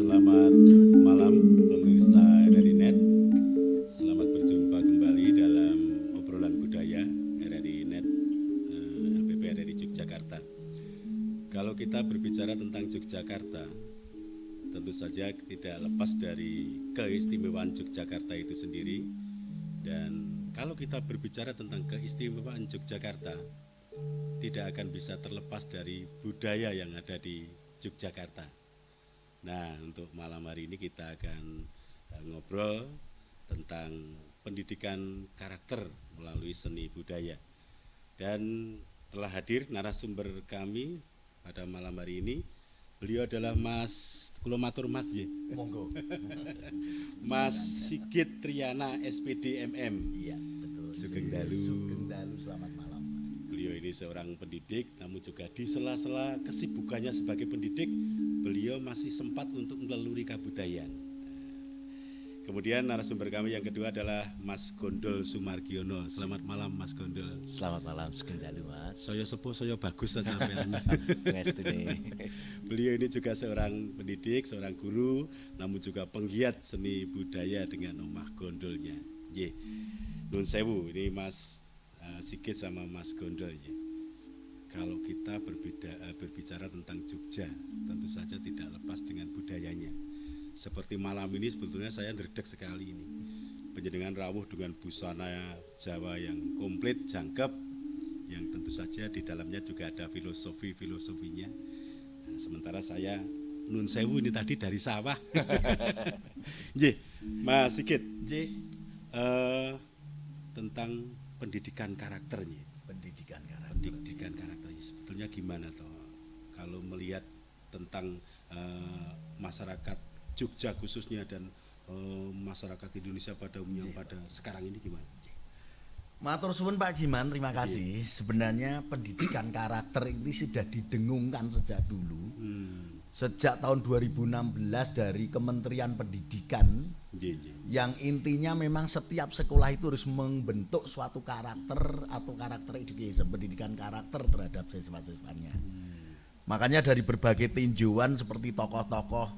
Selamat malam pemirsa RRI Net. Selamat berjumpa kembali dalam obrolan budaya RRI Net LPP RRI Yogyakarta. Kalau kita berbicara tentang Yogyakarta, tentu saja tidak lepas dari keistimewaan Yogyakarta itu sendiri. Dan kalau kita berbicara tentang keistimewaan Yogyakarta, tidak akan bisa terlepas dari budaya yang ada di Yogyakarta. Nah, untuk malam hari ini kita akan ngobrol tentang pendidikan karakter melalui seni budaya. Dan telah hadir narasumber kami pada malam hari ini. Beliau adalah Mas, kula matur Mas ya. Monggo. Mas Sigit Triana SPD MM. Iya, betul. Sugeng Dalu. Sugeng Dalu, selamat malam. Beliau ini seorang pendidik, namun juga di sela-sela kesibukannya sebagai pendidik, beliau masih sempat untuk melalui kabudayaan. Kemudian narasumber kami yang kedua adalah Mas Gondol Sumargiono. Selamat malam Mas Gondol. Selamat malam, Sugeng Dalu Mas. Saya sepuh, saya bagus saja sampean. Beliau ini juga seorang pendidik, seorang guru, namun juga penggiat seni budaya dengan omah gondolnya. Ye. Nun sewu, ini Mas Sigit sama Mas Gondol ya. Kalau kita berbicara tentang Jogja, tentu saja tidak lepas dengan budayanya. Seperti malam ini sebetulnya saya ndredeg sekali ini. Panjenengan rawuh dengan busana Jawa yang komplit, jangkep, yang tentu saja di dalamnya juga ada filosofinya. Nah, sementara saya nun sewu ini tadi dari sawah. Nggih, Mas Sigit. J. Tentang pendidikan karakternya. Pendidikan karakternya sebetulnya gimana toh? Kalau melihat tentang masyarakat Jogja khususnya dan masyarakat Indonesia pada umumnya pada sekarang ini gimana? Matur suwun Pak Giman, terima kasih. Sebenarnya pendidikan karakter ini sudah didengungkan sejak dulu. Sejak tahun 2016 dari Kementerian Pendidikan. Yang intinya memang setiap sekolah itu harus membentuk suatu karakter atau karakter education, pendidikan karakter terhadap siswa-siswanya. Makanya dari berbagai tinjauan seperti tokoh-tokoh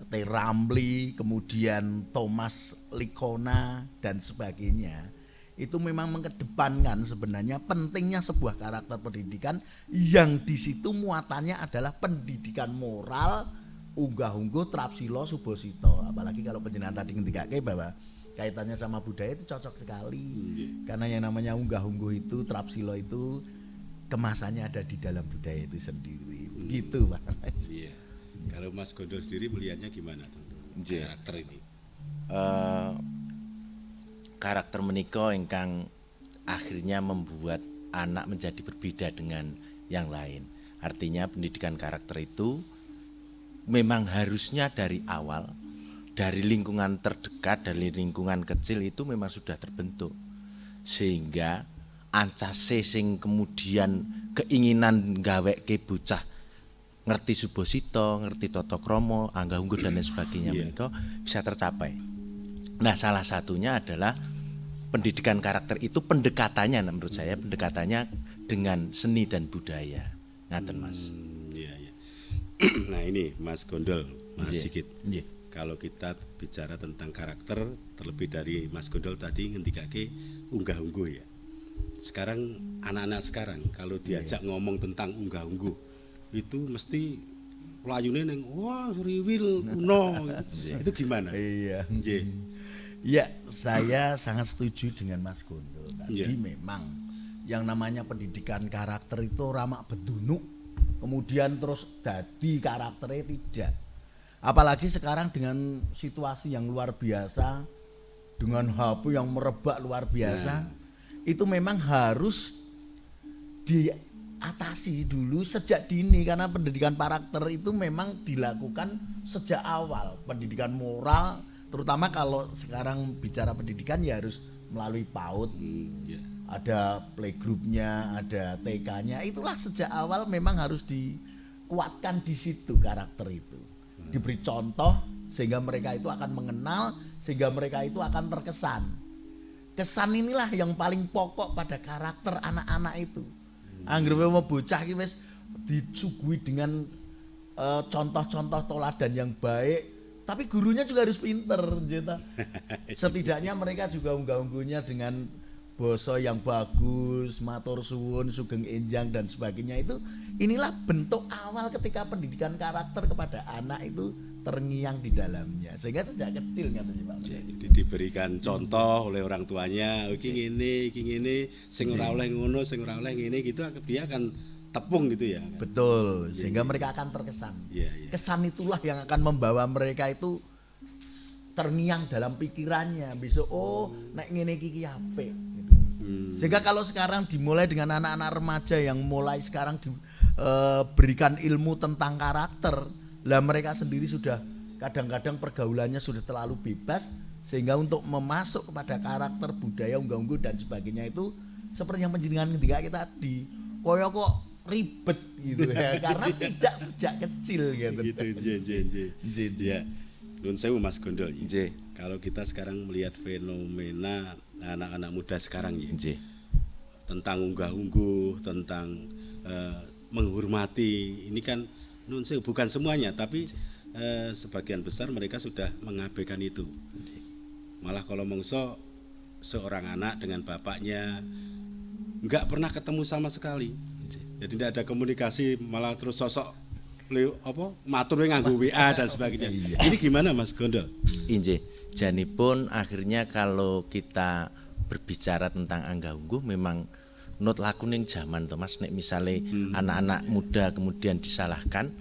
T. Ramli, kemudian Thomas Likona dan sebagainya, itu memang mengedepankan sebenarnya pentingnya sebuah karakter pendidikan yang di situ muatannya adalah pendidikan moral, unggah-ungguh, trapsilo, subosito. Apalagi kalau penjenengan tadi ngendikake bahwa kaitannya sama budaya itu cocok sekali. Karena yang namanya unggah-ungguh itu, trapsilo itu kemasannya ada di dalam budaya itu sendiri. Begitu Pak. Iya. Kalau Mas Gondol sendiri melihatnya gimana karakter ini? Karakter menika ingkang akhirnya membuat anak menjadi berbeda dengan yang lain. Artinya pendidikan karakter itu memang harusnya dari awal, dari lingkungan terdekat, dari lingkungan kecil itu memang sudah terbentuk. Sehingga ancase sing kemudian keinginan gaweke bocah ngerti subosito, ngerti tata krama, anggah ungguh dan lain sebagainya menika bisa tercapai. Nah, salah satunya adalah pendidikan karakter itu pendekatannya menurut saya pendekatannya dengan seni dan budaya. Ngaten Mas. Iya. Nah, ini Mas Gondol, Mas Sigit. Kalau kita bicara tentang karakter, terlebih dari Mas Gondol tadi ngendikake unggah-ungguh ya. Sekarang anak-anak sekarang kalau diajak ngomong tentang unggah-ungguh itu mesti layune neng wah riwil kuno itu gimana? Iya. Ya, saya sangat setuju dengan Mas Gondol tadi. Memang yang namanya pendidikan karakter itu ramak bedunuk, kemudian terus dadi karakternya tidak. Apalagi sekarang dengan situasi yang luar biasa, dengan HP yang merebak luar biasa, itu memang harus diatasi dulu sejak dini, karena pendidikan karakter itu memang dilakukan sejak awal. Pendidikan moral, terutama kalau sekarang bicara pendidikan ya harus melalui PAUD, ada playgroupnya, ada TK-nya. Itulah sejak awal memang harus dikuatkan di situ karakter itu, diberi contoh sehingga mereka itu akan mengenal, sehingga mereka itu akan terkesan. Kesan inilah yang paling pokok pada karakter anak-anak itu. Anggere mau bocah iki wis disuguhi dengan contoh-contoh teladan yang baik, Tapi gurunya juga harus pinter, Jeta. Setidaknya mereka juga unggah-ungguhnya dengan basa yang bagus, matur suwun, sugeng enjang dan sebagainya itu. Inilah bentuk awal ketika pendidikan karakter kepada anak itu terngiang di dalamnya. Sehingga sejak kecil katanya Pak. Jadi diberikan contoh oleh orang tuanya, iki ngene, sing ora oleh ngono, sing ora oleh ngene gitu, dia akan tepung gitu ya. Betul, sehingga mereka akan terkesan. Kesan itulah yang akan membawa mereka itu terngiang dalam pikirannya. Besok nek ngene iki apik gitu. Sehingga kalau sekarang dimulai dengan anak-anak remaja yang mulai sekarang diberikan ilmu tentang karakter, lah mereka sendiri sudah kadang-kadang pergaulannya sudah terlalu bebas sehingga untuk memasuk kepada karakter budaya unggah-ungguh dan sebagainya itu seperti yang penjenengan ketika kita tadi koyo kok ribet gitu ya karena tidak sejak kecil gitu. Ya. Nun sewu Mas Gondol. Nggih. Kalau kita sekarang melihat fenomena anak-anak muda sekarang ya. Nggih. Tentang unggah-ungguh, tentang menghormati. Ini kan nun sewu bukan semuanya, tapi sebagian besar mereka sudah mengabaikan itu. Malah kalau mongso seorang anak dengan bapaknya enggak pernah ketemu sama sekali. Jadi tidak ada komunikasi, malah terus sosok matur nganggo WA dan sebagainya. Ini gimana Mas Gondol? Injih, janipun akhirnya kalau kita berbicara tentang unggah-ungguh memang nut laku ning zaman to Mas, nek misale anak-anak muda kemudian disalahkan,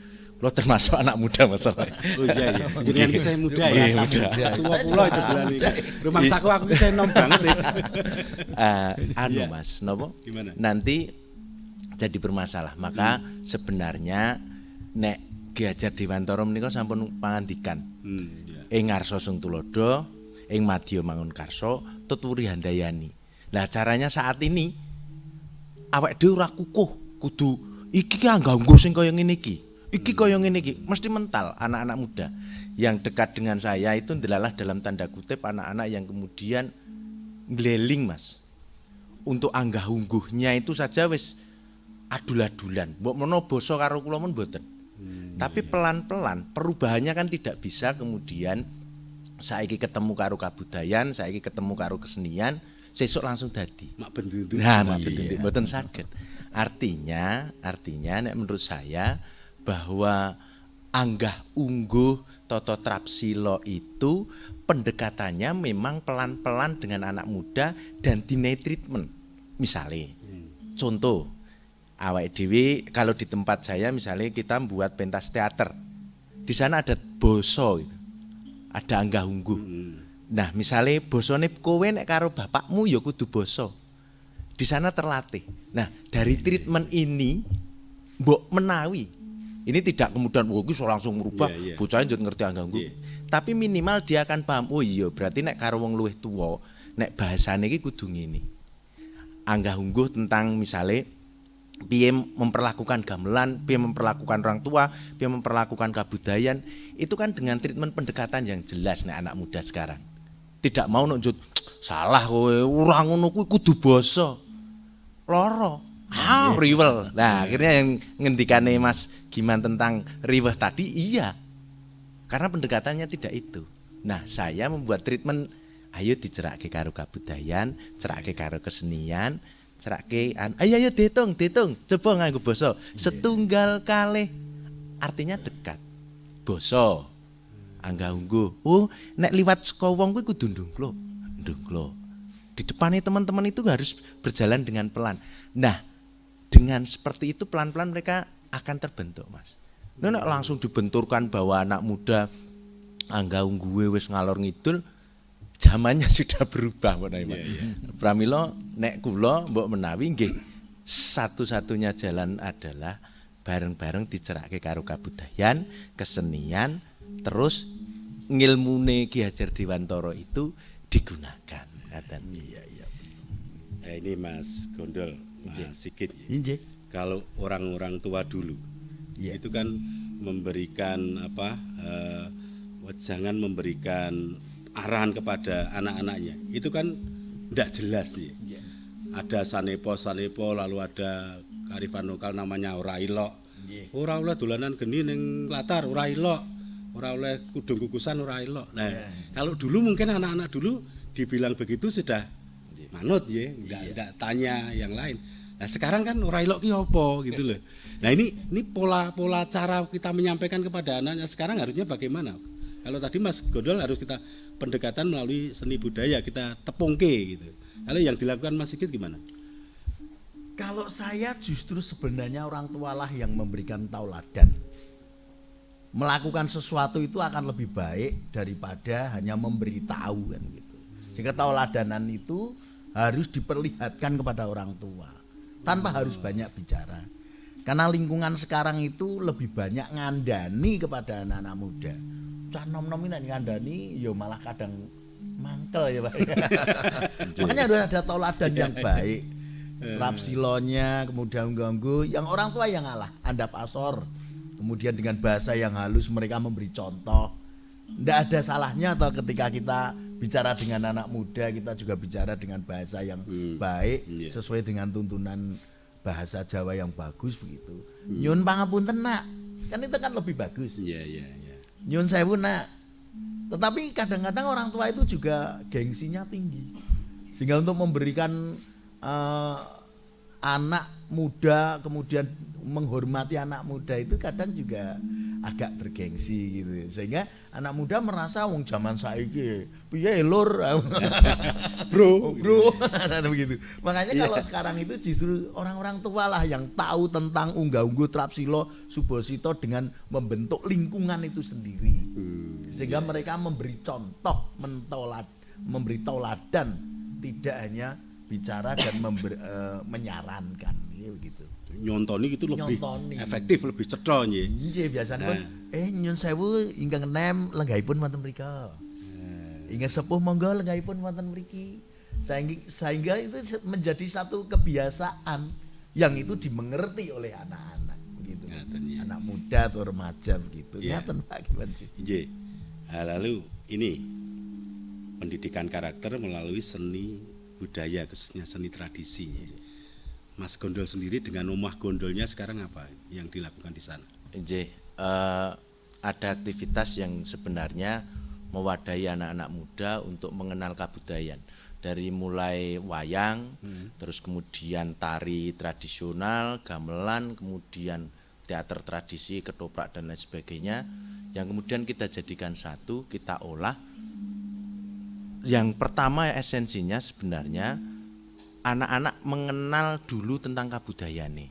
lo termasuk anak muda masalah. Oh iya. Jadi saya muda ya. Tua kula itu bulan ini. Rumah saku aku saya nom banget ya. Mas, nopo? Gimana? Nanti jadi bermasalah. Maka sebenarnya nek Ki Hajar Dewantara menika sampun pangandikan. Ing ngarsa sung tulodo, ing madya mangun karsa, tuturi handayani. Lah caranya saat ini awake dhewe ora kukuh, kudu iki anggah-ungguh sing kaya ngene iki. Iki kaya ngene iki, mesti mental anak-anak muda yang dekat dengan saya itu ndelalah dalam tanda kutip anak-anak yang kemudian ngleling Mas. Untuk anggah-ungguhnya itu saja wis adul-adulan. Mbok menawa basa karo kula men mboten. Tapi pelan-pelan perubahannya kan tidak bisa kemudian saiki ketemu karo kabudayan, saiki ketemu karo kesenian, sesuk langsung dadi. Mak benduntuk. Nah, mak benduntuk mboten saged. Artinya nek menurut saya bahwa anggah-ungguh Toto Trapsilo itu pendekatannya memang pelan-pelan dengan anak muda dan dinai treatment. Misalnya, contoh awake dhewe kalau di tempat saya misalnya kita membuat pentas teater. Di sana ada basa gitu. Ada anggah-ungguh. Nah, misalnya basane kowe nek karo bapakmu ya kudu basa. Di sana terlatih. Nah, dari treatment ini mbok menawi ini tidak kemudian iki langsung merubah bocahnya jadi ngerti anggah-ungguh. Tapi minimal dia akan paham, oh iya berarti nek karo wong luwih tuwa, nek bahasane iki kudu ngene. Anggah-ungguh tentang misalnya piye memperlakukan gamelan, piye memperlakukan orang tua, piye memperlakukan kabudayan, itu kan dengan treatment pendekatan yang jelas nek anak muda sekarang. Tidak mau nunjuk salah kowe, ora ngono kuwi kudu basa. Loro. Riwel. Nah, akhirnya yang ngendikane Mas Giman tentang riweh tadi iya. Karena pendekatannya tidak itu. Nah, saya membuat treatment ayo dicerake karo kabudayan, cerake karo kesenian, cerake ayo ditung, coba nganggo basa. Setunggal kalih artinya dekat. Basa. Anggah-ungguh. Oh, nek liwat saka wong kuwi kudu ndungklo. Di depannya teman-teman itu harus berjalan dengan pelan. Nah, dengan seperti itu pelan-pelan mereka akan terbentuk, Mas. Nek langsung dibenturkan bahwa anak muda anggah-ungguhe wis ngalor ngidul, zamannya sudah berubah, Mbak Naiman. Pramila nek kula mbok menawi nggih satu-satunya jalan adalah bareng-bareng dicerake karo kabudayan, kesenian, terus ngilmune Ki Hajar Dewantara itu digunakan. Iya. Nah, ini Mas Gondol, Mas Sigit. Injih. Kalau orang-orang tua dulu itu kan memberikan jangan memberikan arahan kepada anak-anaknya. Itu kan tidak jelas sih. Ada sanepo lalu ada kearifan lokal namanya ora ilok. Ora oleh dolanan geni ning latar ora ilok. ora oleh kudung kukusan ora elok. Nah, kalau dulu mungkin anak-anak dulu dibilang begitu sudah manut ya, enggak tanya yang lain. Nah, sekarang kan ora elok ki apa gitu loh. Nah, ini pola cara kita menyampaikan kepada anaknya sekarang harusnya bagaimana? Kalau tadi Mas Gondol harus kita pendekatan melalui seni budaya, kita tepungke gitu. Kalau yang dilakukan Mas Sigit gimana? Kalau saya justru sebenarnya orang tua lah yang memberikan tauladan. Melakukan sesuatu itu akan lebih baik daripada hanya memberitahu kan gitu. Sehingga tauladanan itu harus diperlihatkan kepada orang tua tanpa harus banyak bicara. Karena lingkungan sekarang itu lebih banyak ngandani kepada anak-anak muda. Cah nom-nom ini ngandani ya malah kadang mangkel ya Pak. Makanya harus ada tauladan yang baik. Rapsilonya kemudian ganggu, yang orang tua yang ngalah, andap asor. Kemudian dengan bahasa yang halus mereka memberi contoh. Tidak ada salahnya atau ketika kita bicara dengan anak muda kita juga bicara dengan bahasa yang baik sesuai dengan tuntunan bahasa Jawa yang bagus begitu. Nyun pangapunten nak, kan itu kan lebih bagus. Nyun sewu nak. Tetapi kadang-kadang orang tua itu juga gengsinya tinggi. Sehingga untuk memberikan anak muda kemudian menghormati anak muda itu kadang juga agak bergengsi gitu. Sehingga anak muda merasa wong zaman saiki piye lur bro begitu. Makanya kalau sekarang itu justru orang-orang tua lah yang tahu tentang unggah-ungguh Trapsilo Subosito dengan membentuk lingkungan itu sendiri. Sehingga mereka memberi contoh, memberi tauladan, tidak hanya bicara dan menyarankan gitu. Nyontoni itu lebih efektif, lebih cetha nggih. Nggih, biasane pun nyun sewu ingkang enem lenggahipun wonten mriku. Ingkang sepuh monggo lenggahipun wonten mriki. Sehingga itu menjadi satu kebiasaan yang itu dimengerti oleh anak-anak gitu. Anak muda atau remaja begitu. Ngaten Pak Kibanji. Nggih. Lalu ini pendidikan karakter melalui seni budaya khususnya seni tradisi. Mas Gondol sendiri dengan Omah Gondolnya sekarang apa yang dilakukan di sana? Ada aktivitas yang sebenarnya mewadahi anak-anak muda untuk mengenal kebudayaan. Dari mulai wayang, terus kemudian tari tradisional, gamelan, kemudian teater tradisi, ketoprak dan lain sebagainya. Yang kemudian kita jadikan satu, kita olah. Yang pertama esensinya sebenarnya anak-anak mengenal dulu tentang kebudayaan nih,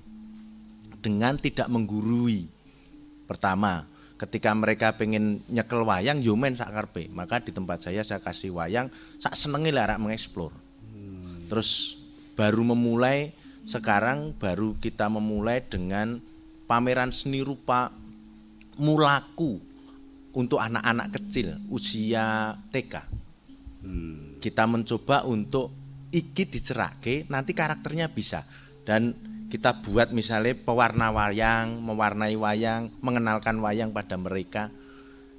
dengan tidak menggurui. Pertama, ketika mereka pengen nyekel wayang, yo men sak karepe. Maka di tempat saya kasih wayang, sak senenge lah mengeksplor. Terus baru memulai, sekarang baru kita memulai dengan pameran seni rupa mulaku untuk anak-anak kecil usia TK. Kita mencoba untuk iki dicerake, nanti karakternya bisa. Dan kita buat misalnya pewarna wayang, mewarnai wayang, mengenalkan wayang pada mereka.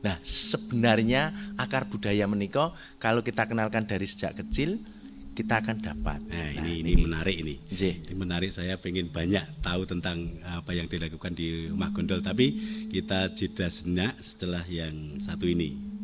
Nah, sebenarnya akar budaya menika kalau kita kenalkan dari sejak kecil, kita akan dapat. Ini menarik ini. Ini menarik, saya pengen banyak tahu tentang apa yang dilakukan di Omah Gondol, tapi kita jeda sejenak setelah yang satu ini.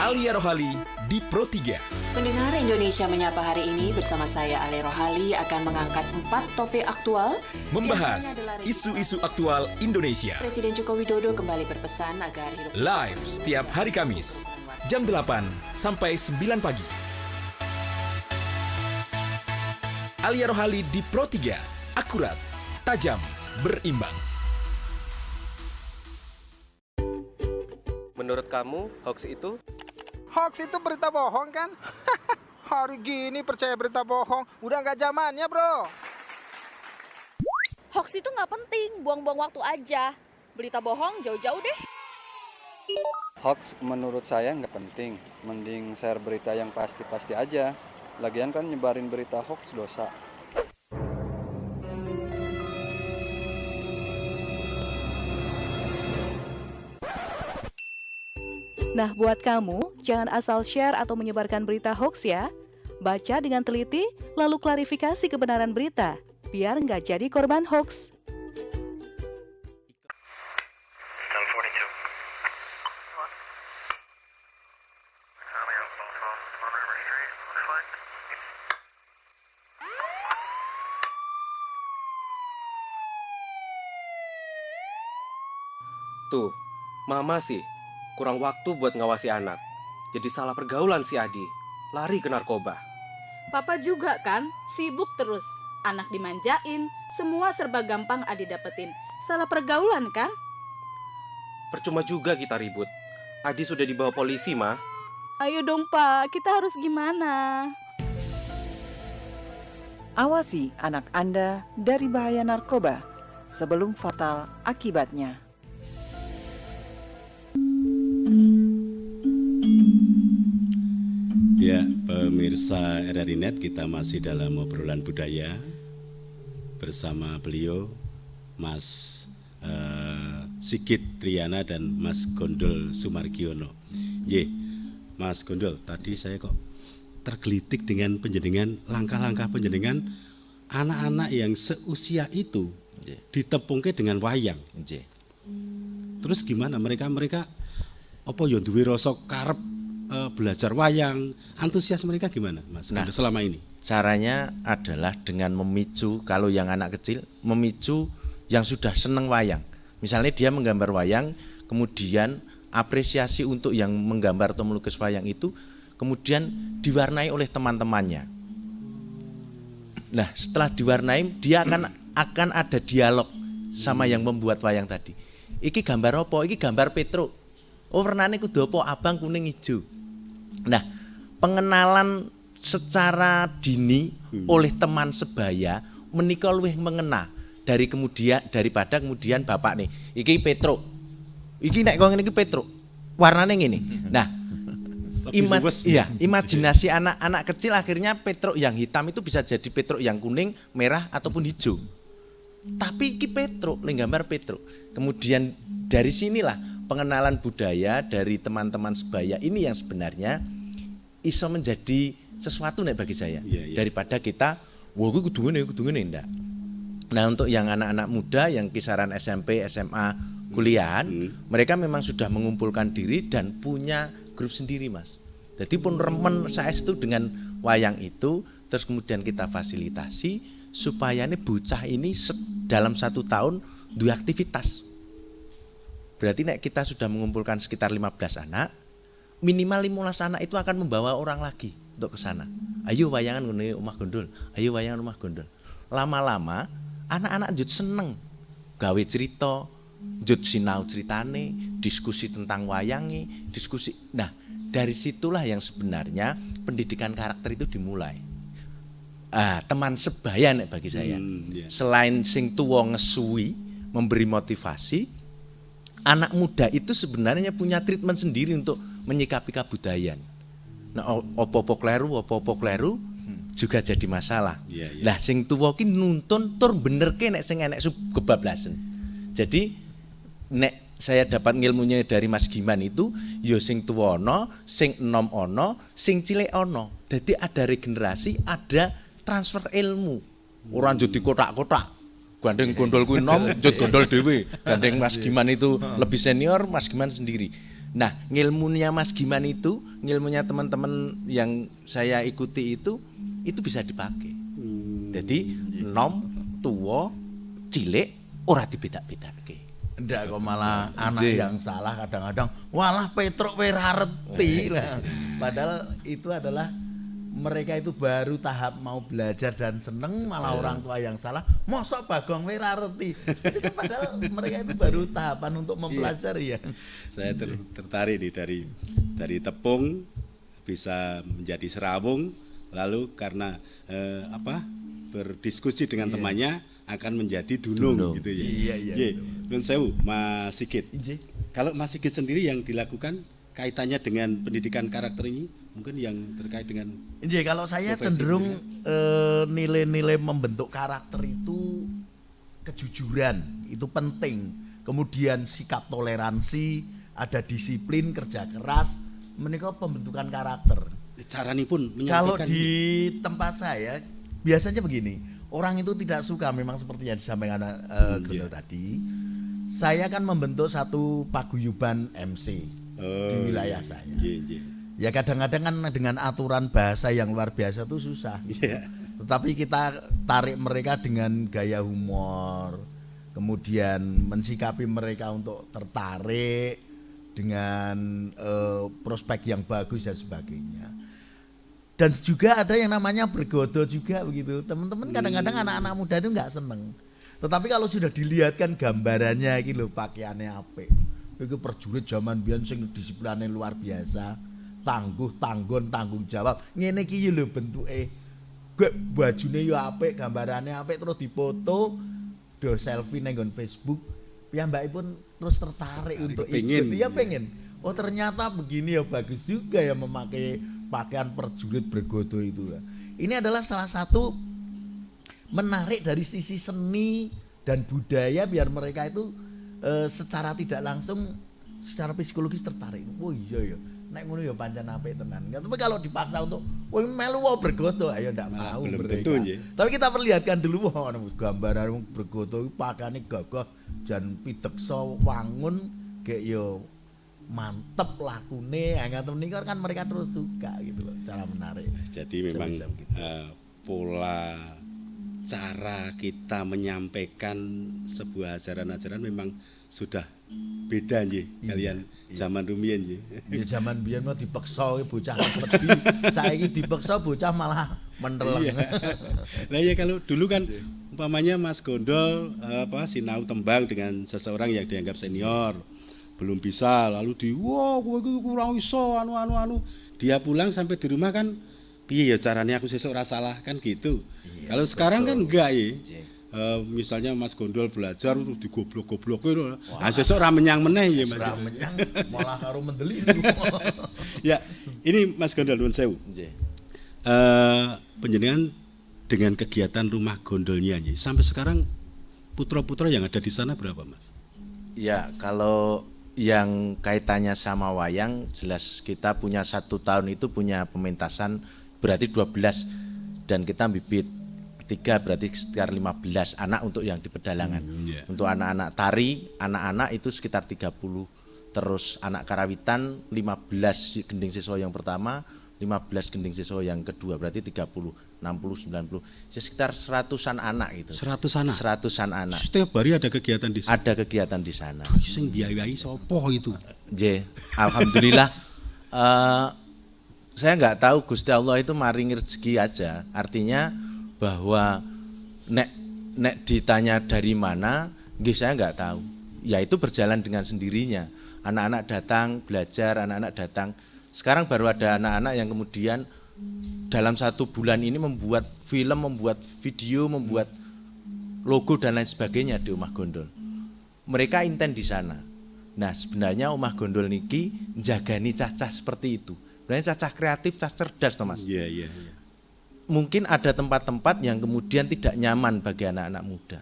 Alia Rohali di Pro 3. Pendengar Indonesia Menyapa hari ini bersama saya Alia Rohali akan mengangkat 4 topik aktual. Membahas isu-isu aktual Indonesia. Presiden Joko Widodo kembali berpesan agar hidup live setiap hari Kamis jam 8 sampai 9 pagi. Alia Rohali di Pro 3. Akurat, tajam, berimbang. Menurut kamu hoax itu? Hoax itu berita bohong kan? Hari gini percaya berita bohong, udah nggak zamannya bro. Hoax itu nggak penting, buang-buang waktu aja. Berita bohong jauh-jauh deh. Hoax menurut saya nggak penting, mending share berita yang pasti-pasti aja. Lagian kan nyebarin berita hoax dosa. Nah, buat kamu, jangan asal share atau menyebarkan berita hoax ya. Baca dengan teliti, lalu klarifikasi kebenaran berita, biar nggak jadi korban hoax. Tuh, mama sih kurang waktu buat ngawasi anak. Jadi salah pergaulan si Adi, lari ke narkoba. Papa juga kan, sibuk terus. Anak dimanjain, semua serba gampang Adi dapetin. Salah pergaulan kan? Percuma juga kita ribut. Adi sudah dibawa polisi, Ma. Ayo dong Pak, kita harus gimana? Awasi anak Anda dari bahaya narkoba sebelum fatal akibatnya. Ya, pemirsa RRI Net, kita masih dalam obrolan budaya bersama beliau, Mas Sigit Triana dan Mas Gondol Sumargiono. Mas Gondol, tadi saya kok tergelitik dengan penjenengan, langkah-langkah penjenengan anak-anak yang seusia itu ditepungke dengan wayang. Terus gimana mereka apa yo duwe rasa karep belajar wayang, antusias mereka gimana, Mas? Nah, selama ini caranya adalah dengan memicu, kalau yang anak kecil memicu yang sudah seneng wayang. Misalnya dia menggambar wayang, kemudian apresiasi untuk yang menggambar atau melukis wayang itu kemudian diwarnai oleh teman-temannya. Nah, setelah diwarnai, dia akan ada dialog sama yang membuat wayang tadi. Iki gambar apa? Iki gambar Petruk. Oh, warnane kudu apa? Abang, kuning, hijau. Nah, pengenalan secara dini oleh teman sebaya menika luwih mengena daripada kemudian bapak nih, iki Petruk. Iki nek kok ngene iki Petruk. Warnane ngene. Nah, imajinasi anak-anak kecil akhirnya Petruk yang hitam itu bisa jadi Petruk yang kuning, merah ataupun hijau. Tapi iki Petruk, gambar Petruk. Kemudian dari sinilah pengenalan budaya dari teman-teman sebaya ini yang sebenarnya iso menjadi sesuatu nek bagi saya. Daripada kita, wah kuwi kudu ngene ndak. Nah, untuk yang anak-anak muda yang kisaran SMP, SMA, kuliahan, mereka memang sudah mengumpulkan diri dan punya grup sendiri, Mas. Jadi pun remen saestu dengan wayang itu, terus kemudian kita fasilitasi supaya ini bocah ini dalam 1 tahun dua aktivitas. Berarti nek kita sudah mengumpulkan sekitar 15 anak, minimal 15 anak itu akan membawa orang lagi untuk ke sana. Ayo wayangan ngene omah Gondol, ayo wayangan omah Gondol. Lama-lama anak-anak njut seneng gawe cerita, njut sinau ceritane, diskusi tentang wayangi, diskusi. Nah, dari situlah yang sebenarnya pendidikan karakter itu dimulai. Teman sebaya nek bagi saya. Selain sing tuwa ngesuwi, memberi motivasi, anak muda itu sebenarnya punya treatment sendiri untuk menyikapi kebudayaan. Nah, opo-opo kleru juga jadi masalah. Lah sing tuwa ki nuntun tur benerke nek sing enek kebablasan. Jadi nek saya dapat ilmunya dari Mas Giman itu, ya sing tuwa ana, sing enom ana, sing cilik ana. Dadi ada regenerasi, ada transfer ilmu. Ora njut kotak-kotak. Gandeng Gondol kuwi enom, njut Gondol dhewe. Gandeng Mas Giman itu lebih senior, Mas Giman sendiri. Nah, ngilmunya Mas Giman itu, ngilmunya teman-teman yang saya ikuti itu bisa dipakai. Jadi enom, tuwa, cilik ora dibeda-bedake. Ndak kok malah anak yang salah kadang-kadang walah Petruk ora reti lah. Padahal itu adalah mereka itu baru tahap mau belajar dan seneng, malah orang tua yang salah mosok Bagong ora reti. Itu kan padahal mereka itu baru tahapan untuk mempelajari ya. Saya tertarik nih dari tepung bisa menjadi serawung, lalu karena berdiskusi dengan temannya akan menjadi dunung gitu ya. Nun sewu Mas Sigit. Kalau Mas Sigit sendiri yang dilakukan kaitannya dengan pendidikan karakter ini mungkin yang terkait dengan kalau saya cenderung nilai-nilai membentuk karakter itu kejujuran itu penting. Kemudian sikap toleransi, ada disiplin, kerja keras, menika pembentukan karakter. Caranipun menyampaikan. Kalau di tempat saya biasanya begini. Orang itu tidak suka memang seperti yang disampaikan Gondol tadi. Saya kan membentuk satu paguyuban MC di wilayah saya. Ya kadang-kadang kan dengan aturan bahasa yang luar biasa itu susah. Tetapi kita tarik mereka dengan gaya humor, kemudian mensikapi mereka untuk tertarik dengan prospek yang bagus dan sebagainya. Dan juga ada yang namanya bergodo juga begitu. Teman-teman kadang-kadang anak-anak muda itu nggak seneng. Tetapi kalau sudah dilihatkan gambarannya iki lho pakaiannya apik. Iku prajurit zaman biyen sing disiplinane luar biasa, tangguh, tanggon, tanggung jawab. Ngene iki lho bentuke. Gue bajune yo apik, gambarannya apik terus dipoto, do selfie nang Facebook. Piyambakipun terus tertarik untuk ikut. Iya pengen. Oh ternyata begini ya bagus juga ya memakai pakaian prajurit bergodo itu. Ini adalah salah satu menarik dari sisi seni dan budaya biar mereka itu secara tidak langsung secara psikologis tertarik. Oh iya ya, nek ngono ya pancen apik tenan. Tapi kalau dipaksa untuk woi melu bergodo ayo ndak mau mereka. Tapi kita perlihatkan dulu gambaran bergodo pakaiane gagah jan piteksa wangun gek yo mantep lakune ngaten niku kan mereka terus suka gitu loh, cara menarik. Jadi memang pola cara kita menyampaikan sebuah ajaran-ajaran memang sudah beda nggih kalian zaman rumiyin nggih. Ya zaman biyen mah dipeksa bocah wedi, saiki dipeksa bocah malah menteleng. Nah ya kalau dulu kan umpamanya Mas Gondol sinau tembang dengan seseorang yang dianggap senior, belum bisa lalu wah kowe iki kurang iso anu. Dia pulang sampai di rumah kan piye ya caranya aku sesuk ora salah kan gitu. Iya, kalau sekarang kan enggak ya. Misalnya Mas Gondol belajar terus digoblok-goblokin. Sesuk ora menyang meneh ya Mas. Ora menyang malah karo mendeli. Ya, ini Mas Gondol nuwun sewu. Nggih. Panjenengan dengan kegiatan rumah gondolnya sampai sekarang putra-putra yang ada di sana berapa Mas? Ya, kalau yang kaitannya sama wayang jelas kita punya 1 tahun itu punya pementasan berarti 12 dan kita bibit 3 berarti sekitar 15 anak untuk yang di pedalangan. Untuk anak-anak tari, anak-anak itu sekitar 30. Terus anak karawitan 15 gending siswa yang pertama, 15 gending siswa yang kedua berarti 30, 60, 90. Sekitar 100-an anak itu. 100 anak. 100-an anak. Setiap hari ada kegiatan di sana. Ada kegiatan di sana. Sing biayai sapa itu? Nggih, alhamdulillah. Saya nggak tahu Gusti Allah itu maringi rezeki aja. Artinya bahwa nek ditanya dari mana, nggih saya nggak tahu. Ya itu berjalan dengan sendirinya. Anak-anak datang belajar, anak-anak datang. Sekarang baru ada anak-anak yang kemudian dalam 1 bulan ini membuat film, membuat video, membuat logo dan lain sebagainya di Omah Gondol. Mereka inten di sana. Nah sebenarnya Omah Gondol niki njagani cacah seperti itu. Sebenarnya cacah kreatif, cacah cerdas Thomas. Iya. Mungkin ada tempat-tempat yang kemudian tidak nyaman bagi anak-anak muda.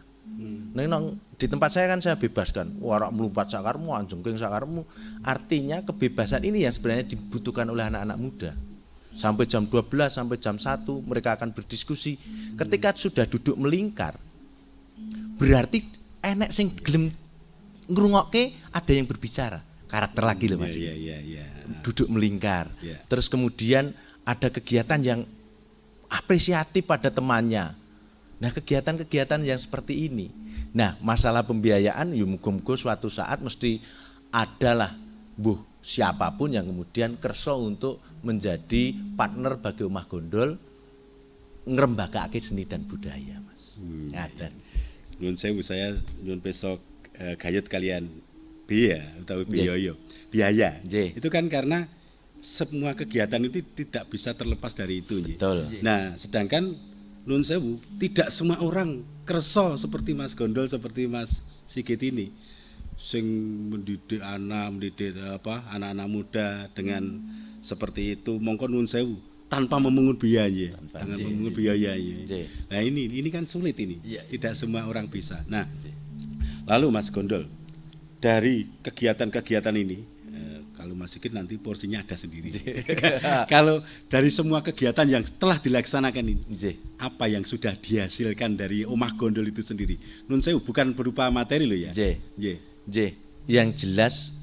Di tempat saya kan saya bebaskan, warak melompat sakarmu, anjengking sakarmu. Artinya kebebasan ini yang sebenarnya dibutuhkan oleh anak-anak muda. Sampai jam 12, sampai jam 1 mereka akan berdiskusi. Ketika sudah duduk melingkar, berarti enek sing gelem ngrungokke ada yang berbicara. Karakter lagi loh Mas. Iya. Duduk melingkar. Terus kemudian ada kegiatan yang apresiatif pada temannya. Nah kegiatan-kegiatan yang seperti ini. Nah masalah pembiayaan ya muga-muga suatu saat mesti adalah siapapun yang kemudian kerso untuk menjadi partner bagi Omah Gondol ngrembakake seni dan budaya Mas. Ngaten. Nyun sewu saya nyun besok gayut kalian biaya atau biaya. Itu kan karena semua kegiatan itu tidak bisa terlepas dari itu. Betul. Nah, sedangkan nun sewu tidak semua orang kerso seperti Mas Gondol, seperti Mas Sigit ini, sing mendidik anak-anak muda dengan seperti itu. Mongko nun sewu tanpa memungut biaya, Nah ini kan sulit ini. Tidak semua orang bisa. Nah, lalu Mas Gondol dari kegiatan-kegiatan ini. Kalau Mas Sigit nanti porsinya ada sendiri. Kalau dari semua kegiatan yang telah dilaksanakan ini, apa yang sudah dihasilkan dari Omah Gondol itu sendiri? Nun sewu bukan berupa materi loh ya. Yang jelas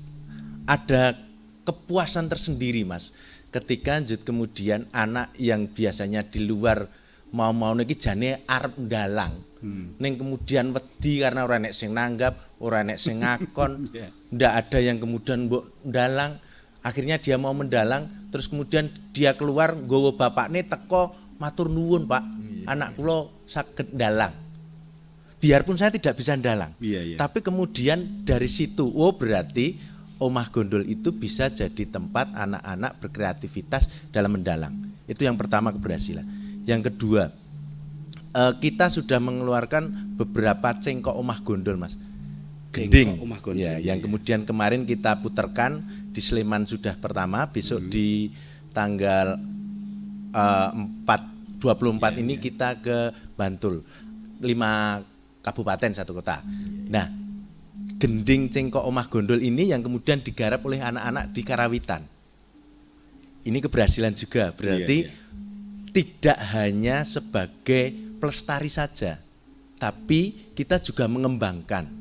ada kepuasan tersendiri Mas. Ketika kemudian anak yang biasanya di luar mau niki jane arep ndalang. Ning kemudian wedi karena ora enek sing nanggap, ora enek sing ngakon, ndak ada yang kemudian mbok ndalang. Akhirnya dia mau mendalang, terus kemudian dia keluar nggawa bapakne teko matur nuwun, Pak. Anak kula saged ndalang. Biarpun saya tidak bisa ndalang. Tapi kemudian dari situ, oh berarti Omah Gondol itu bisa jadi tempat anak-anak berkreativitas dalam mendalang. Itu yang pertama, keberhasilan. Yang kedua, kita sudah mengeluarkan beberapa cengkok Omah Gondol, Mas. Gending. Omah Gondol. Ya, yang kemudian kemarin kita putarkan di Sleman sudah pertama, besok di tanggal 24 ini kita ke Bantul. 5 kabupaten 1 kota. Nah, gending cengkok Omah Gondol ini yang kemudian digarap oleh anak-anak di Karawitan. Ini keberhasilan juga, berarti tidak hanya sebagai pelestari saja, tapi kita juga mengembangkan.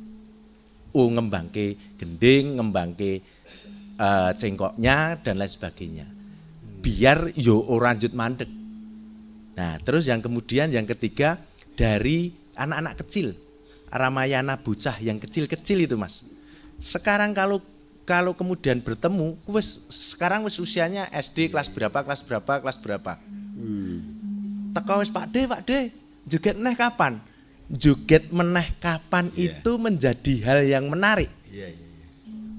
Ngembangke gending, ngembangke cengkoknya dan lain sebagainya. Biar yo ora lanjut mandek. Nah, terus yang kemudian yang ketiga dari anak-anak kecil. Ramayana bocah yang kecil-kecil itu, Mas. Sekarang kalau kemudian bertemu, sekarang wis usianya SD kelas berapa. Teko wis Pak D, joget meneh kapan? Joget meneh kapan itu menjadi hal yang menarik.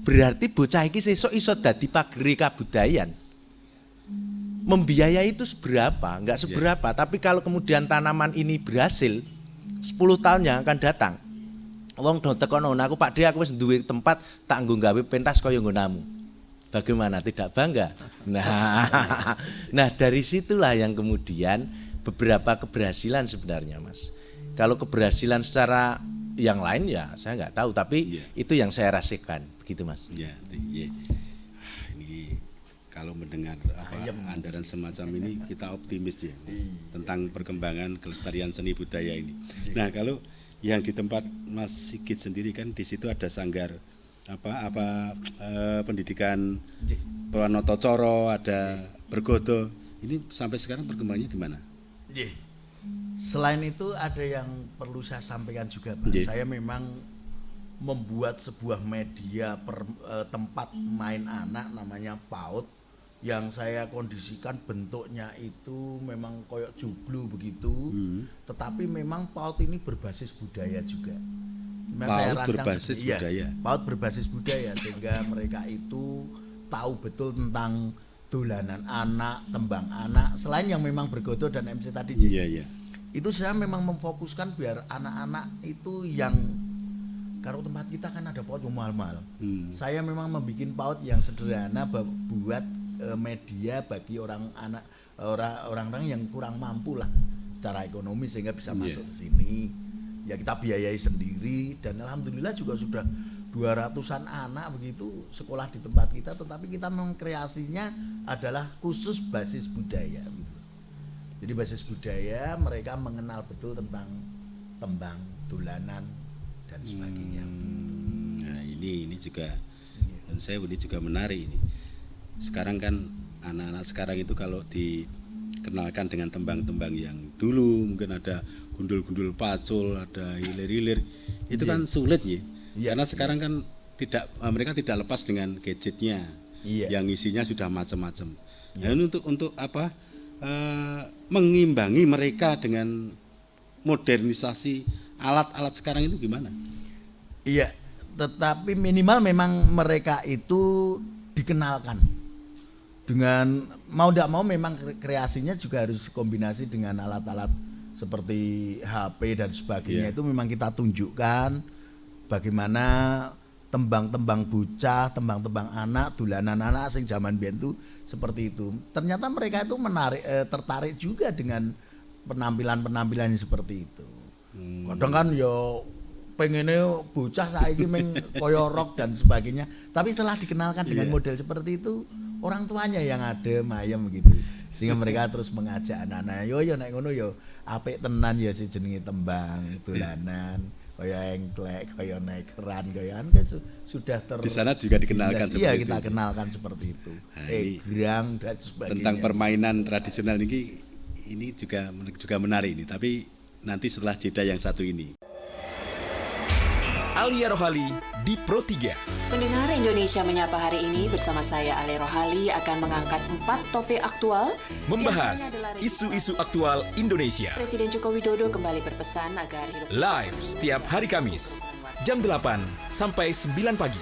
Berarti bocah iki sesuk iso dadi pageri kabudayan. Membiayai itu seberapa? Enggak seberapa, tapi kalau kemudian tanaman ini berhasil, 10 tahun yang akan datang, wong do tekono, aku Pak D, aku wis duwe tempat tak nggo gawe pentas kaya nggonamu. Bagaimana, tidak bangga? Nah, dari situlah yang kemudian beberapa keberhasilan sebenarnya, Mas. Kalau keberhasilan secara yang lain ya saya nggak tahu, tapi itu yang saya rasakan, begitu, Mas. Ini kalau mendengar Anda dan semacam ini kita optimis ya, Mas, tentang perkembangan kelestarian seni budaya ini. Nah, kalau yang di tempat Mas Sigit sendiri kan di situ ada sanggar pendidikan Pranoto Coro, ada Bergodo. Ini sampai sekarang perkembangannya gimana? Selain itu ada yang perlu saya sampaikan juga, Pak. Saya memang membuat sebuah media tempat main anak namanya PAUD, yang saya kondisikan bentuknya itu memang koyok joglo begitu, tetapi memang PAUD ini berbasis budaya juga. PAUD berbasis budaya. PAUD berbasis budaya sehingga mereka itu tahu betul tentang dolanan anak, tembang anak, selain yang memang Bergodo dan MC tadi. Itu saya memang memfokuskan biar anak-anak itu yang, kalau tempat kita kan ada PAUD yang mahal-mahal. Saya memang membuat PAUD yang sederhana buat media bagi orang-orang yang kurang mampu lah secara ekonomi sehingga bisa masuk ke sini. Ya kita biayai sendiri dan alhamdulillah juga sudah 200-an anak begitu sekolah di tempat kita, tetapi kita memang kreasinya adalah khusus basis budaya gitu. Jadi basis budaya, mereka mengenal betul tentang tembang, dolanan dan sebagainya. Nah, ini juga dan saya ini juga menarik ini. Sekarang kan anak-anak sekarang itu kalau dikenalkan dengan tembang-tembang yang dulu mungkin ada gundul-gundul pacul, ada hilir-hilir, itu kan sulit ya. Karena sekarang kan mereka tidak lepas dengan gadgetnya yang isinya sudah macam-macam. Nah, ini untuk apa? Mengimbangi mereka dengan modernisasi alat-alat sekarang itu gimana? Iya, tetapi minimal memang mereka itu dikenalkan dengan mau tidak mau, memang kreasinya juga harus kombinasi dengan alat-alat seperti HP dan sebagainya. Itu memang kita tunjukkan bagaimana tembang-tembang bocah, tembang-tembang anak, dolanan anak sing zaman biyen itu seperti itu. Ternyata mereka itu tertarik juga dengan penampilan-penampilan seperti itu. Kadang kan yo pengennya bocah saiki meng koyo rock dan sebagainya, tapi setelah dikenalkan dengan model seperti itu, orang tuanya yang ada mayem gitu, sehingga mereka terus mengajak anak-anak, yo nek ngono yo apik tenan ya si jenenge tembang dolanan, kaya engklek, kaya naik keran, kaya kan sudah di sana juga dikenalkan seperti itu. Iya, kita kenalkan seperti itu. Nah, Gerang dan sebagainya. Tentang permainan tradisional ini ini juga menarik ini, tapi nanti setelah jeda yang satu ini. Alia Rohali di Pro 3. Pendengar Indonesia Menyapa hari ini bersama saya Alia Rohali akan mengangkat 4 topik aktual. Membahas isu-isu aktual Indonesia. Presiden Joko Widodo kembali berpesan agar hidup Live setiap hari Kamis, jam 8 sampai 9 pagi.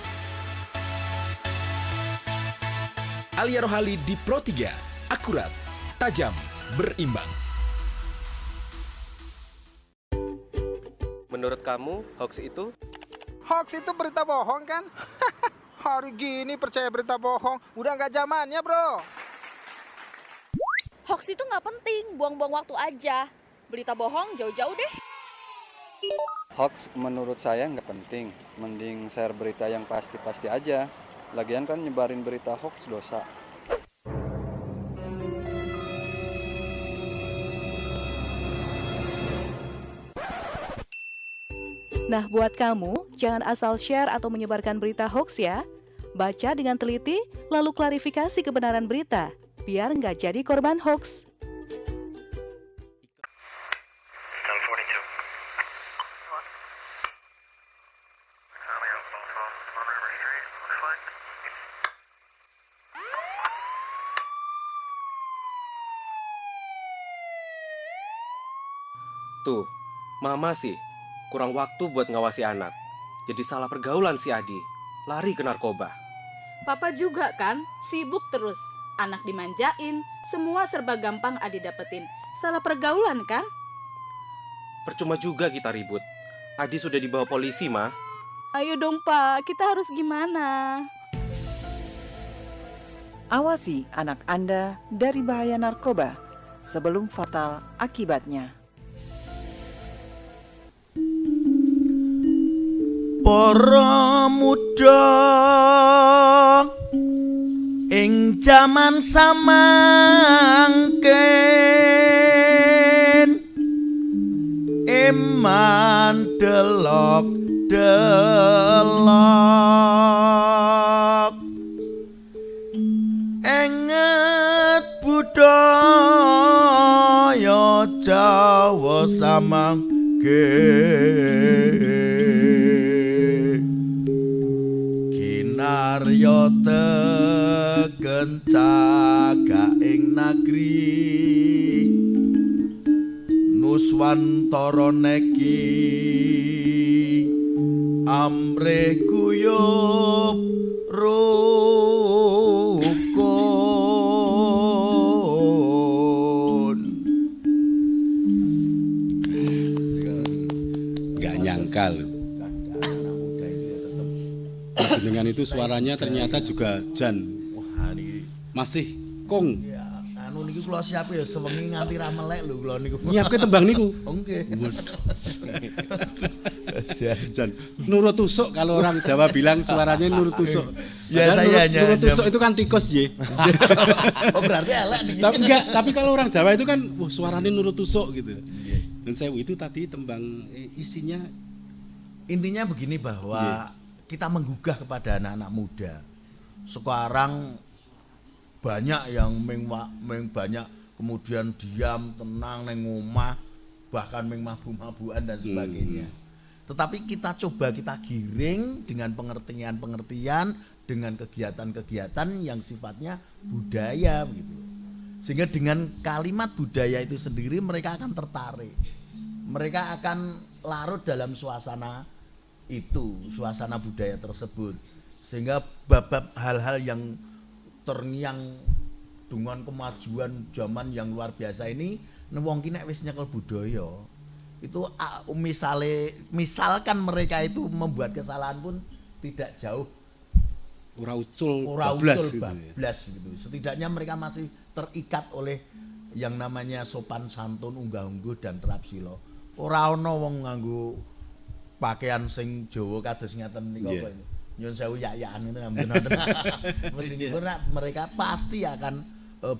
Alia Rohali di Pro 3, akurat, tajam, berimbang. Menurut kamu, hoax itu? Hoax itu berita bohong kan? Hari gini percaya berita bohong, udah nggak zamannya bro. Hoax itu nggak penting, buang-buang waktu aja. Berita bohong jauh-jauh deh. Hoax menurut saya nggak penting, mending share berita yang pasti-pasti aja. Lagian kan nyebarin berita hoax dosa. Nah, buat kamu, jangan asal share atau menyebarkan berita hoax ya. Baca dengan teliti, lalu klarifikasi kebenaran berita, biar nggak jadi korban hoax. Tuh, mama sih kurang waktu buat ngawasi anak. Jadi salah pergaulan si Adi, lari ke narkoba. Papa juga kan, sibuk terus. Anak dimanjain, semua serba gampang Adi dapetin. Salah pergaulan kan? Percuma juga kita ribut. Adi sudah dibawa polisi, Ma. Ayo dong Pak, kita harus gimana? Awasi anak Anda dari bahaya narkoba sebelum fatal akibatnya. Para muda ing jaman samangken eman delok enget budaya Jawa samangken Arya tegen cagak nagri Nuswantara neki amrih guyub rukun. Gak nyangka loh. Dengan itu suaranya ternyata juga Jan. Wah, ini masih kong. Ya, anu niku kula siap ya sewengi nganti ra melek lho kula niku. Nyiapke tembang niku. Nggih. Jan, nurut tusuk kalau orang Jawa bilang suaranya nurut tusuk. Ya saya hanya nurut tusuk itu kan tikus, Ye. Oh, berarti elek nih. Tapi enggak, tapi kalau orang Jawa itu kan wah suaranya nurut tusuk gitu. Dan saya itu tadi tembang isinya intinya begini bahwa kita menggugah kepada anak-anak muda. Sekarang banyak yang banyak kemudian diam, tenang neng omah, bahkan mabuk-mabukan dan sebagainya. Tetapi kita coba kita giring dengan pengertian-pengertian, dengan kegiatan-kegiatan yang sifatnya budaya begitu. Sehingga dengan kalimat budaya itu sendiri mereka akan tertarik. Mereka akan larut dalam suasana itu, suasana budaya tersebut, sehingga bab-bab hal-hal yang terngiang dengan kemajuan zaman yang luar biasa ini wong ki nek wis nyekel budaya itu misalkan mereka itu membuat kesalahan pun tidak jauh ora ucul bablas gitu. Setidaknya mereka masih terikat oleh yang namanya sopan santun, unggah-ungguh dan terapsila. Ora ana wong nganggo pakaian sing Jawa kados ngeten niku apa ini. Nyun sewu yak-yakan itu mboten. Meskipun mereka pasti akan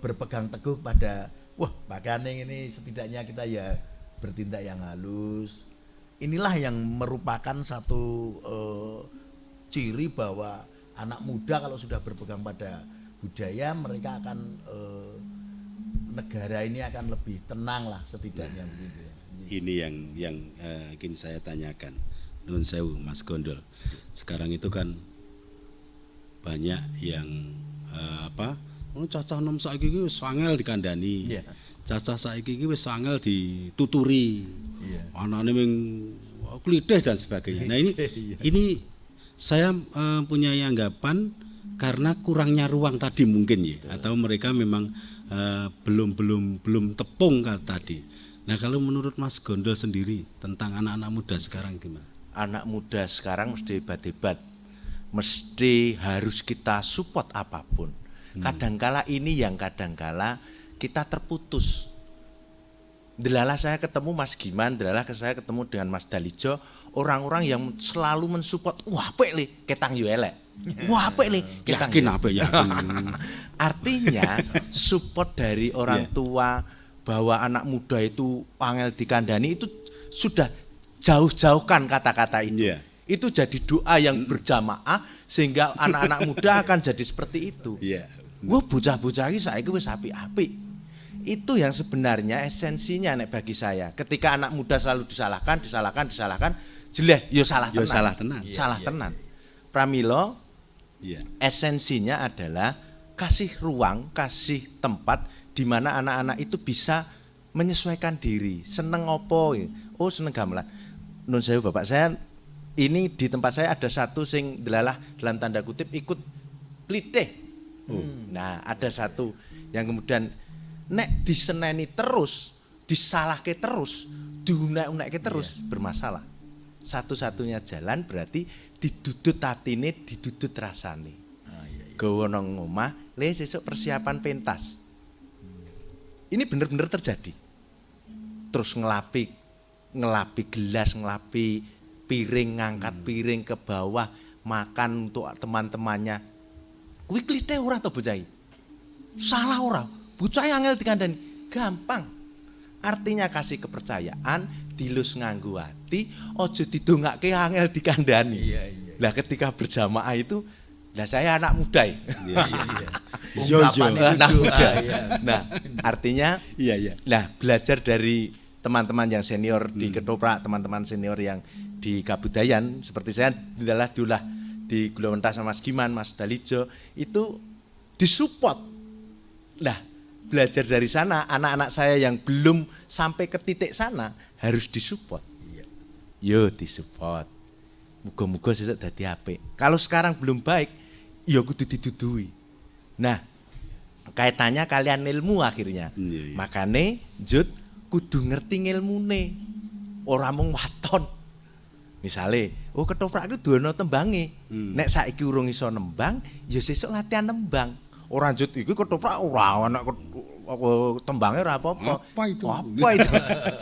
berpegang teguh pada wah pakaian ini setidaknya kita ya bertindak yang halus. Inilah yang merupakan satu ciri bahwa anak muda kalau sudah berpegang pada budaya mereka akan negara ini akan lebih tenang lah setidaknya begitu ya. Ini yang ingin saya tanyakan, Nun Sewu, Mas Gondol. Sekarang itu kan banyak yang cacah nom saiki iki wis angel dikandani. Iya. Cacah saiki iki wis angel dituturi. Iya. Anane ming klitih dan sebagainya. Nah ini saya punya anggapan karena kurangnya ruang tadi mungkin ya, atau mereka memang belum tepung tadi. Nah kalau menurut Mas Gondol sendiri tentang anak-anak muda sekarang gimana? Anak muda sekarang mesti hebat-hebat, mesti harus kita support apapun. Kadangkala ini yang kadangkala kita terputus. Delalah saya ketemu Mas Giman, delalah saya ketemu dengan Mas Dalijo, orang-orang yang selalu mensupport. Wah, apik le, ketang yo elek. Wah, apik le, ketang. Yakin apa ya? Artinya support dari orang tua bahwa anak muda itu angel dikandani itu sudah jauh-jauhkan kata-kata itu. Itu jadi doa yang berjamaah sehingga anak-anak muda akan jadi seperti itu. Wah, bocah-bocah iki saiki wis apik-apik. Itu yang sebenarnya esensinya nek bagi saya. Ketika anak muda selalu disalahkan, jeleh yo salah tenan. Salah tenan. Pramila esensinya adalah kasih ruang, kasih tempat di mana anak-anak itu bisa menyesuaikan diri. Seneng opo? Oh, seneng gamelan. Nun sewu Bapak, saya ini di tempat saya ada satu sing delalah dalam tanda kutip ikut plitih. Nah, ada satu yang kemudian nek diseneni terus, disalahke terus, diunek-unekke terus bermasalah. Satu-satunya jalan berarti didudut atine, didudut rasane. Gawa nang omah, le sesuk persiapan pentas. Ini benar-benar terjadi. Terus ngelapi gelas, ngelapi piring, ngangkat piring ke bawah, makan untuk teman-temannya. Kuwi klithe ora to bocah iki? Salah ora? Bocah angel dikandani, gampang. Artinya kasih kepercayaan, dilus nganggo ati, aja didongake angel dikandani. Lah ketika berjamaah itu, lah saya anak muda. Anak muda. Nah, artinya nah belajar dari teman-teman yang senior di Ketoprak, teman-teman senior yang di Kabudayan seperti saya adalah diulah di Gulawenta sama Mas Giman, Mas Dalijo itu disupport. Nah, belajar dari sana, anak-anak saya yang belum sampai ke titik sana harus disupport. Yo disupport. Muga-muga sesuk dadi apik. Kalau sekarang belum baik, ya kudu didudui. Nah, kaitannya kalian ilmu akhirnya. Makane Jut kudu ngerti ilmune. Ora mung waton. Misale, oh Ketoprak itu duwe tembange. Nek saiki urung iso nembang, ya sesuk latihan nembang. Ora Jut iki Ketoprak ora ana tembange ora apa-apa. Apa itu?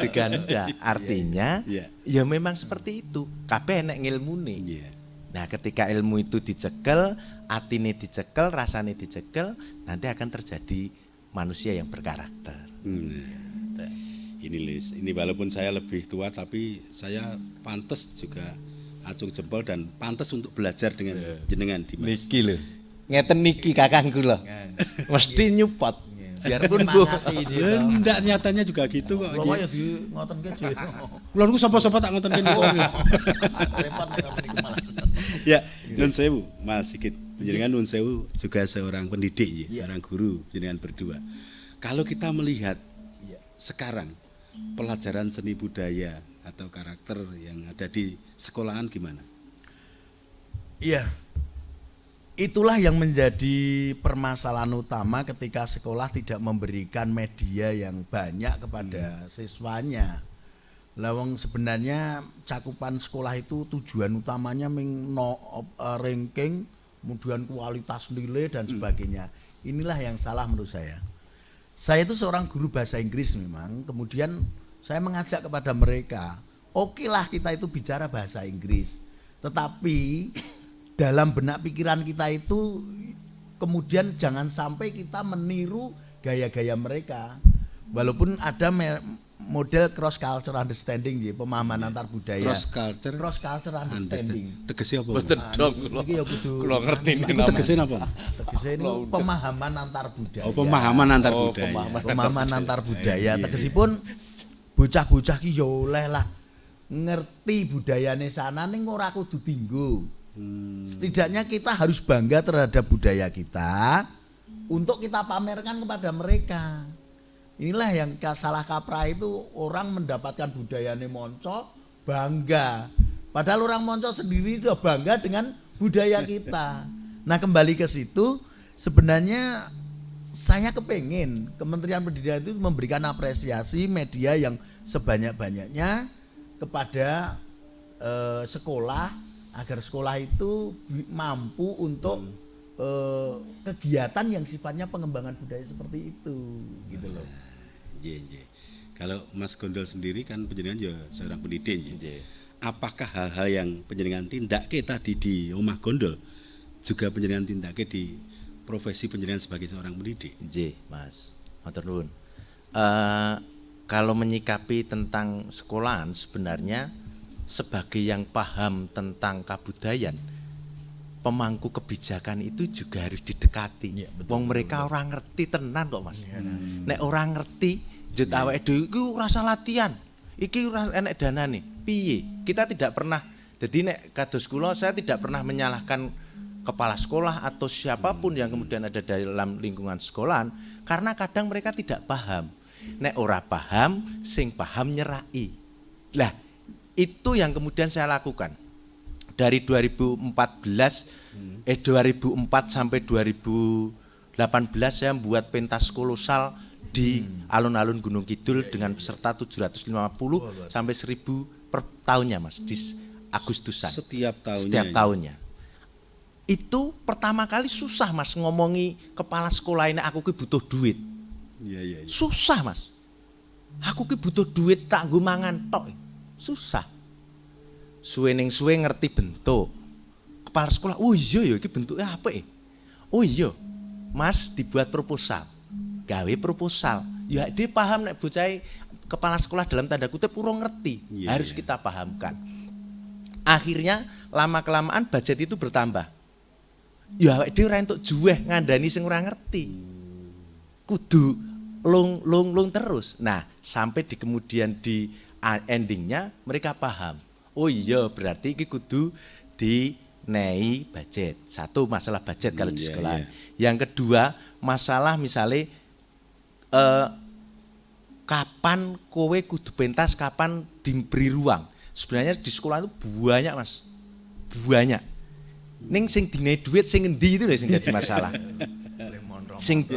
Juga ndak. Artinya ya memang seperti itu. Kabeh nek ngilmune. Nah, ketika ilmu itu dicekel, atine dicekel, rasane dicekel, nanti akan terjadi manusia yang berkarakter. Ini Lis, ini walaupun saya lebih tua tapi saya pantas juga acung jempol dan pantas untuk belajar dengan jenengan Dimas. Niki lho. Ngeten niki kakangku lho. Mesti nyupot. Biarpun Bu. Ndak nyatanya juga gitu kok. Lho ya di ngotenke dhewe. Lha niku sapa-sapa tak ngotenke niku. Repot niku malah. Ya, Nun Sewu, Mas Sigit. Jenengan Nun Sewu juga seorang pendidik ya, seorang guru jenengan berdua. Kalau kita melihat sekarang pelajaran seni budaya atau karakter yang ada di sekolahan gimana? Iya. Itulah yang menjadi permasalahan utama ketika sekolah tidak memberikan media yang banyak kepada siswanya. Lawang sebenarnya cakupan sekolah itu tujuan utamanya ranking, kemudian kualitas nilai dan sebagainya. Inilah yang salah menurut saya. Saya itu seorang guru bahasa Inggris memang, kemudian saya mengajak kepada mereka, oke lah kita itu bicara bahasa Inggris, tetapi dalam benak pikiran kita itu kemudian jangan sampai kita meniru gaya-gaya mereka. Walaupun ada model cross culture understanding nggih, pemahaman antar budaya. Cross culture understanding. Tegese apa? Mboten dong kula. Iki ya kudu Kula ngerti Iku tegese napa? tegese niku pemahaman antar budaya. Oh, pemahaman antar budaya. Pemahaman antar budaya. Tegesipun bocah-bocah ki ya oleh lah ngerti budayane sana ning ora kudu dienggo. Setidaknya kita harus bangga terhadap budaya kita untuk kita pamerkan kepada mereka. Inilah yang salah kaprah itu, orang mendapatkan budayane monco bangga. Padahal orang monco sendiri sudah bangga dengan budaya kita. Nah, kembali ke situ, sebenarnya saya kepengen Kementerian Pendidikan itu memberikan apresiasi media yang sebanyak-banyaknya kepada sekolah, agar sekolah itu mampu untuk kegiatan yang sifatnya pengembangan budaya seperti itu, gitu loh. Iya. Kalau Mas Gondol sendiri kan penjenengan ya seorang pendidik ya. Apakah hal-hal yang penjenengan tindakke tadi di Omah Gondol juga penjenengan tindakke di profesi penjenengan sebagai seorang pendidik? Nggih, Mas. Matur nuwun. Kalau menyikapi tentang sekolahan sebenarnya sebagai yang paham tentang kabudayan, pemangku kebijakan itu juga harus didekati. Wong mereka orang ngerti tenan kok, Mas. Nek orang ngerti, jet awake dhewe iku ora usah latihan. Iki ora enek danane. Piye? Kita tidak pernah. Jadi nek kados kula saya tidak pernah menyalahkan kepala sekolah atau siapapun yang kemudian ada dalam lingkungan sekolahan karena kadang mereka tidak paham. Nek ora paham, sing paham nyerai. Lah, itu yang kemudian saya lakukan. Dari 2004 sampai 2018 saya membuat pentas kolosal di alun-alun Gunung Kidul dengan peserta 750 sampai 1000 per tahunnya, Mas, di Agustusan. Setiap tahunnya. Itu pertama kali susah, Mas, ngomongi kepala sekolah ini aku ki butuh duit. Iya. Susah, Mas. Aku ki butuh duit tak nggo mangan tok. Susah. Suwe ngerti bentuk. Kepala sekolah, oh iya ya iki bentuknya apa ya? Oh iya, Mas, dibuat proposal. Gawe proposal. Ya dia paham nek bocah kepala sekolah dalam tanda kutip urung ngerti. Harus kita pahamkan. Akhirnya lama-kelamaan budget itu bertambah. Ya awake dhewe ora entuk juweh ngandani sing ora ngerti. Kudu lung terus. Nah, sampai di kemudian di endingnya mereka paham. Oh iya, berarti iki kudu dinehi budget. Satu, masalah budget kalau di sekolah. Yang kedua, masalah misalnya kapan kowe kudu pentas, kapan diberi ruang. Sebenarnya di sekolah itu banyak, Mas. Banyak. Ning sing dinehi duit sing endi itu lho sing dadi masalah.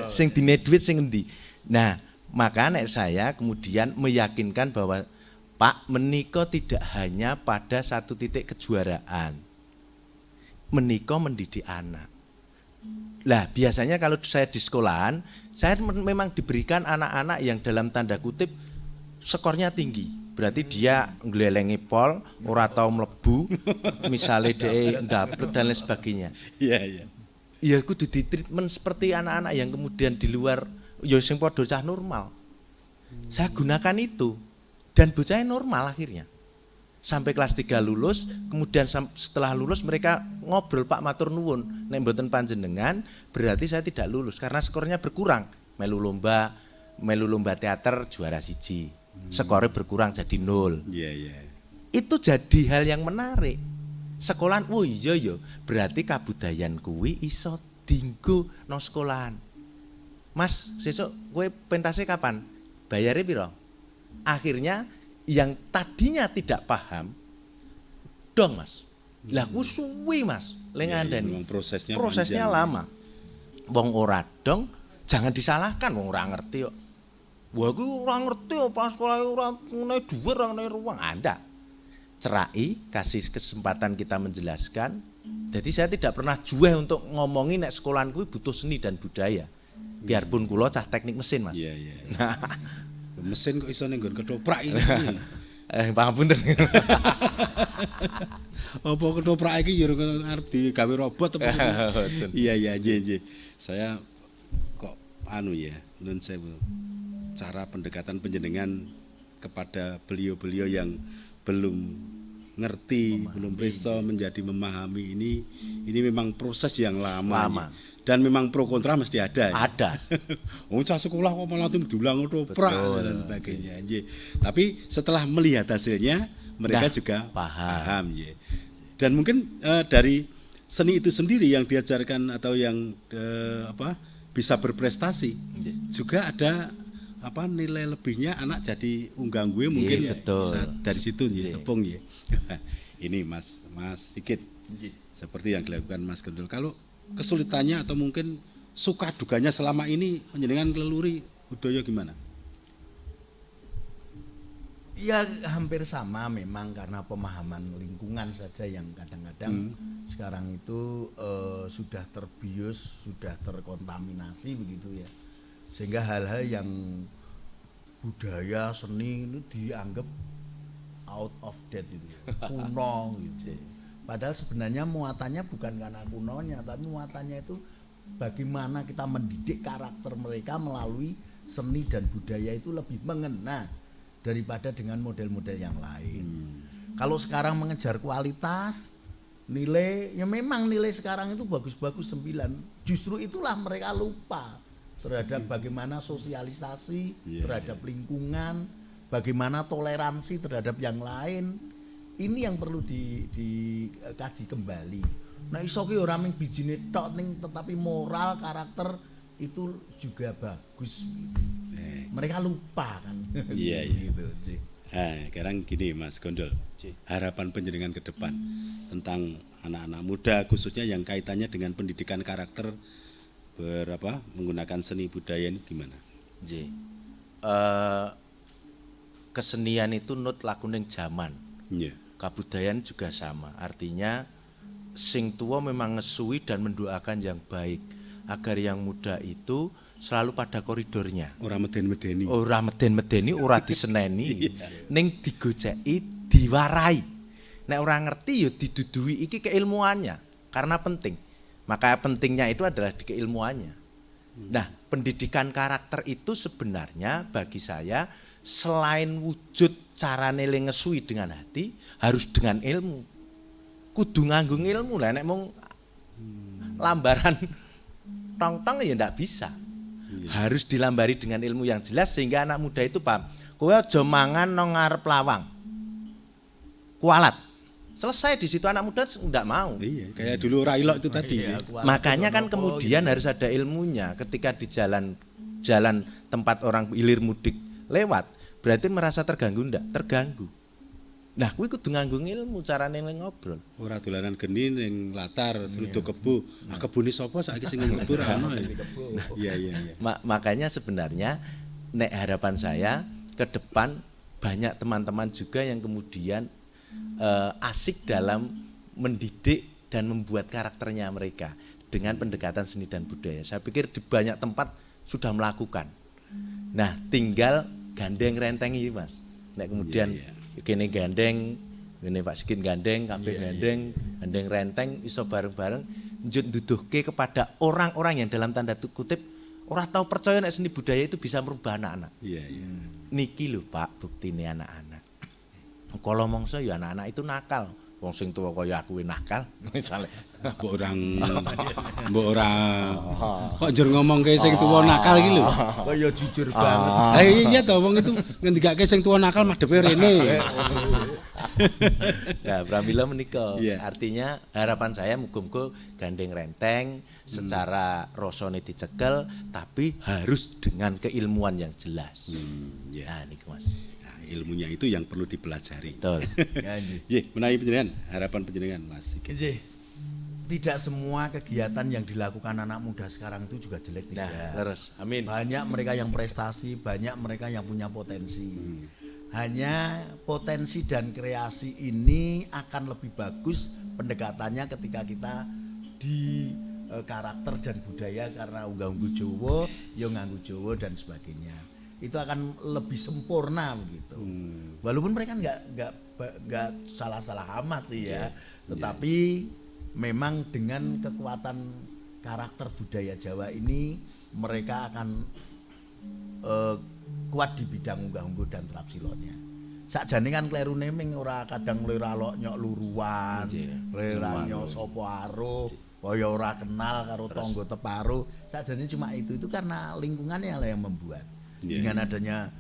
Sing dinehi duit sing endi. Nah, maka nek saya kemudian meyakinkan bahwa Pak, menika tidak hanya pada satu titik kejuaraan. Menika mendidik anak. Lah, biasanya kalau saya di sekolahan, saya memang diberikan anak-anak yang dalam tanda kutip skornya tinggi. Berarti dia nglelengi pol, ora tau mlebu, misalnya dia ndaplek dan lain sebagainya. Iya. Ya kudu ditreatment seperti anak-anak yang kemudian di luar ya sing padha cah normal. Saya gunakan itu. Dan bocahnya normal akhirnya. Sampai kelas 3 lulus, kemudian setelah lulus mereka ngobrol, Pak matur nuwun, nek mboten panjenengan berarti saya tidak lulus karena skornya berkurang. Melu lomba teater juara 1. Skornya berkurang jadi 0. Iya. Itu jadi hal yang menarik. Sekolahan, oh iya ya, berarti kabudayan kuwi iso dienggo nang sekolahan. Mas, sesuk kowe pentasnya kapan? Bayarnya piro? Akhirnya yang tadinya tidak paham dong, Mas. Lah ku suwi, Mas. Le ngandani. Prosesnya lama. Wong ora dong, jangan disalahkan wong ora ngerti kok. Wah, aku ora ngerti pas sekolah ora ngene dhuwit, ora ngene ruang. Anda cerai, kasih kesempatan kita menjelaskan. Jadi saya tidak pernah jueh untuk ngomongin nek sekolahan kuwi butuh seni dan budaya. Biarpun kula cah teknik mesin, Mas. Iya. Nah, mesin kok iso ning nggon ketoprak iki. Pangapunten. Apa ketoprak iki ya arep digawe robot apa? Iya. Saya kok nuwun sewu. Cara pendekatan panjenengan kepada beliau-beliau yang belum ngerti, belum bisa menjadi memahami ini memang proses yang lama. Dan memang pro kontra mesti ada. Ada. Cah sekolah kok malah diulang prak dan sebagainya. Tapi setelah melihat hasilnya mereka juga paham. Dan mungkin dari seni itu sendiri yang diajarkan atau yang bisa berprestasi juga ada nilai lebihnya, anak jadi unggang gue mungkin bisa dari situ tepung ya. Ini Mas Sigit, seperti yang dilakukan Mas Gendul. Kalau kesulitannya atau mungkin suka duganya selama ini panjenengan keleluri budaya gimana? Ya hampir sama memang, karena pemahaman lingkungan saja yang kadang-kadang sekarang itu sudah terbius, sudah terkontaminasi begitu ya. Sehingga hal-hal yang budaya seni itu dianggap out of date itu, kuno gitu. Padahal sebenarnya muatannya bukan karena kunonya, tapi muatannya itu bagaimana kita mendidik karakter mereka melalui seni dan budaya itu lebih mengena daripada dengan model-model yang lain. Kalau sekarang mengejar kualitas, nilai, ya memang nilai sekarang itu bagus-bagus 9. Justru itulah mereka lupa terhadap bagaimana sosialisasi terhadap lingkungan, bagaimana toleransi terhadap yang lain. Ini yang perlu dikaji kembali. Nah iso ki ora mung bijine tok ning, tetapi moral karakter itu juga bagus gitu. Mereka lupa kan. Iya gitu. Sekarang gini Mas Gondol, harapan panjenengan ke depan tentang anak-anak muda khususnya yang kaitannya dengan pendidikan karakter menggunakan seni budaya ini gimana? Kesenian itu nut lakuning zaman. Kabudayaan juga sama. Artinya sing tua memang ngesui dan mendoakan yang baik agar yang muda itu selalu pada koridornya. Ora meden-medeni. Ora meden-medeni, ora diseneni. Ning digoceki, diwarai. Nek ora ngerti ya didudui, iki keilmuannya karena penting. Maka pentingnya itu adalah di keilmuannya. Nah, pendidikan karakter itu sebenarnya bagi saya selain wujud carane ngesui dengan hati, harus dengan ilmu. Kudu nganggo ilmu lah, nek mung lambaran tong-tong ya ndak bisa. Harus dilambari dengan ilmu yang jelas sehingga anak muda itu paham. Kowe aja mangan nang ngarep lawang. Kualat. Selesai di situ anak muda enggak mau. Iya, kayak dulu Railok itu tadi. Makanya kan kemudian harus ada ilmunya ketika di jalan tempat orang hilir mudik lewat, berarti merasa terganggu enggak? Terganggu. Nah, kuwi kudu nganggo ilmu carane ngobrol. Ora dolanan geni ning latar seruduk kebu. Ah kebune sapa saiki sing ngebur ana ya. Iya. Makanya sebenarnya nek harapan saya ke depan banyak teman-teman juga yang kemudian asik dalam mendidik dan membuat karakternya mereka dengan pendekatan seni dan budaya. Saya pikir di banyak tempat sudah melakukan. Nah, tinggal gandeng renteng ini Mas. Nek kemudian kene gandeng, ngene Pak Sigit gandeng, kabeh gandeng renteng iso bareng-bareng nduduhke kepada orang-orang yang dalam tanda kutip ora tahu percaya nek seni budaya itu bisa merubah anak-anak. Iya. Niki lho Pak, buktine anak-anak. Kalau mongso ya anak-anak itu nakal. Wong sing tuwa kaya aku nakal, misale. Mbok ora. Kok njur ngomongke sing tuwa nakal iki lho. Kaya jujur banget. Lah iya to wong itu ngendikake sing tuwa nakal madhepe rene. Nah, pramila menika. Artinya harapan saya muga-muga gandeng renteng secara rasane dicekel tapi harus dengan keilmuan yang jelas. Nah, niku Mas. Ilmunya itu yang perlu dipelajari. Betul. Menawi panjenengan, harapan panjenengan Mas. Tidak semua kegiatan yang dilakukan anak muda sekarang itu juga jelek, tidak. Terus, amin. Banyak mereka yang prestasi, banyak mereka yang punya potensi. Hanya potensi dan kreasi ini akan lebih bagus pendekatannya ketika kita di karakter dan budaya, karena unggah-ungguh Jawa, ya nganggo Jawa dan sebagainya. Itu akan lebih sempurna begitu. Walaupun mereka nggak salah-salah amat sih ya, tetapi memang dengan kekuatan karakter budaya Jawa ini mereka akan kuat di bidang unggah-ungguh dan trapsilonya. Sakjane kan klerune ming ora kadang lera nyok luruan, lera nyok sapa aro, kaya ora kenal karo tangga teparo. Sakjane cuma itu karena lingkungannya lah yang membuat. Dengan adanya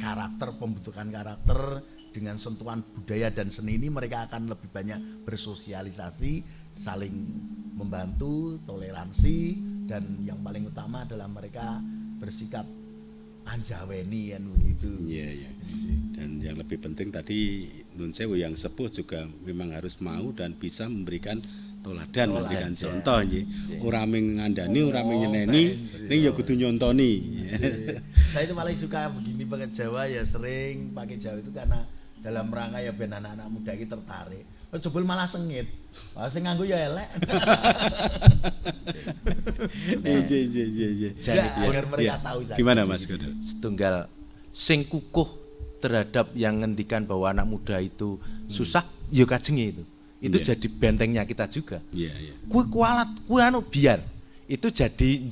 karakter, pembentukan karakter dengan sentuhan budaya dan seni ini mereka akan lebih banyak bersosialisasi, saling membantu, toleransi, dan yang paling utama adalah mereka bersikap anjaweni kan begitu. Iya. Dan yang lebih penting tadi Nun Sewu yang sepuh juga memang harus mau dan bisa memberikan toladan, memberikan contoh nggih. Ora ming ngandani, ora ming nyeneni, ning ya kudu nyontoni. Saya itu paling suka begini pakai Jawa ya, sering pakai Jawa itu karena dalam rangka ya ben anak-anak muda iki tertarik. Jebul malah sengit. Wah sing nganggo ya elek. Iya. Agar mereka tahu saja. Gimana Mas Gondol? Setunggal sing kukuh terhadap yang ngendikan bahwa anak muda itu susah, ya kajenge itu. Itu jadi bentengnya kita juga. Iya. Kuwi kualat, kuwi anu biar. Itu jadi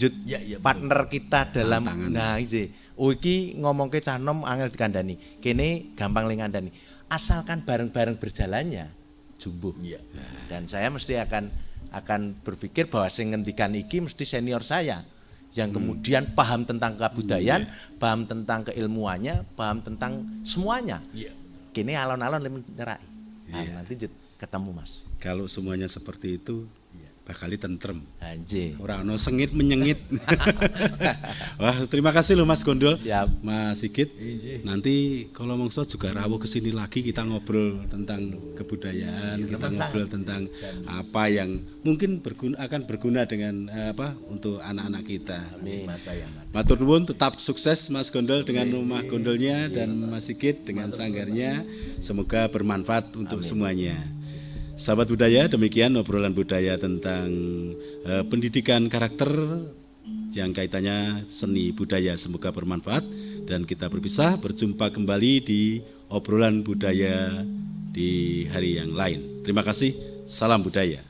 partner kita dalam iki. Oh iki ngomongke cah nom angel dikandani. Kene gampang le ngandani. Asalkan bareng-bareng berjalannya jumbuh. Dan saya mesti akan berpikir bahwa sing ngendikan iki mesti senior saya yang kemudian paham tentang kebudayaan, paham tentang keilmuannya, paham tentang semuanya. Kene alon-alon le nyerai. Nanti ketemu Mas. Kalau semuanya seperti itu bakal tentrem. Anjir. Ora ono sengit menyengit. Wah, terima kasih loh Mas Gondol. Siap. Mas Sigit. Nanti kalau mongso juga rawuh kesini lagi kita ngobrol tentang kebudayaan, kita ngobrol tentang apa yang mungkin akan berguna dengan untuk anak-anak kita. Amin. Matur nuwun, tetap sukses Mas Gondol dengan rumah gondolnya dan Mas Sigit dengan sanggarnya. Semoga bermanfaat untuk semuanya. Sahabat budaya, demikian obrolan budaya tentang pendidikan karakter yang kaitannya seni budaya. Semoga bermanfaat dan kita berpisah, berjumpa kembali di obrolan budaya di hari yang lain. Terima kasih, salam budaya.